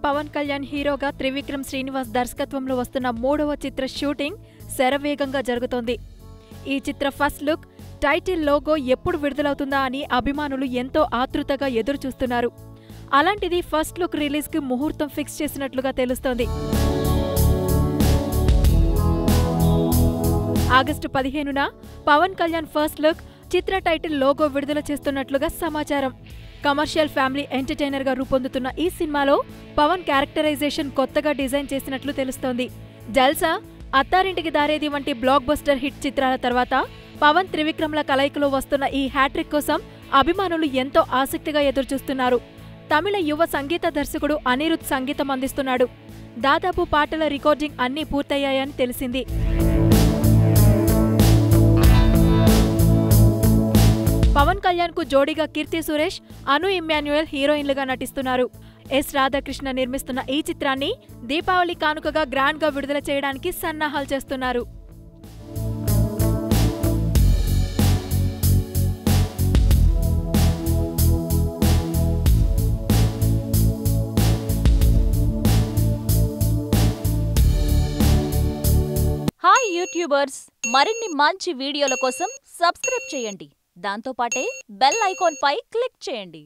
పవన్ కళ్యాణ్ హీరోగా త్రివిక్రమ్ శ్రీనివాస్ దర్శకత్వంలో వస్తున్న 3వ చిత్ర షూటింగ్ శరవేగంగా జరుగుతోంది. ఈ చిత్ర ఫస్ట్ లుక్, టైటిల్ లోగో ఎప్పుడు విడుదలవుతుందా అని అభిమానులు ఎంతో ఆతృతగా ఎదురుచూస్తున్నారు. అలాంటిది ఫస్ట్ లుక్ రిలీజ్కి ముహూర్తం ఫిక్స్ చేసినట్లుగా తెలుస్తోంది. ఆగస్టు 15న పవన్ కళ్యాణ్ ఫస్ట్ లుక్, చిత్ర టైటిల్ లోగో విడుదల చేస్తున్నట్లుగా సమాచారం. కమర్షియల్ ఫ్యామిలీ ఎంటర్టైనర్గా రూపొందుతున్న ఈ సినిమాలో పవన్ క్యారెక్టరైజేషన్ కొత్తగా డిజైన్ చేసినట్లు తెలుస్తోంది. జల్సా, అత్తారింటికి దారేది వంటి బ్లాక్ బస్టర్ హిట్ చిత్రాల తర్వాత పవన్ త్రివిక్రమ్ల కలయికలో వస్తున్న ఈ హ్యాట్రిక్ కోసం అభిమానులు ఎంతో ఆసక్తిగా ఎదురుచూస్తున్నారు. తమిళ యువ సంగీత దర్శకుడు అనిరుద్ సంగీతం అందిస్తున్నాడు. దాదాపు పాటల రికార్డింగ్ అన్నీ పూర్తయ్యాయని తెలిసింది. పవన్ కళ్యాణ్ కు జోడీగా కీర్తి సురేష్, అను ఇమ్మాన్యుయల్ హీరోయిన్లుగా నటిస్తున్నారు. ఎస్ రాధాకృష్ణ నిర్మిస్తున్న ఈ చిత్రాన్ని దీపావళి కానుకగా గ్రాండ్ గా విడుదల చేయడానికి సన్నాహాలు చేస్తున్నారు. హాయ్ యూట్యూబర్స్, మరిన్ని మంచి వీడియోల కోసం సబ్స్క్రైబ్ చేయండి. దాంతోపాటే బెల్ ఐకాన్ పై క్లిక్ చేయండి.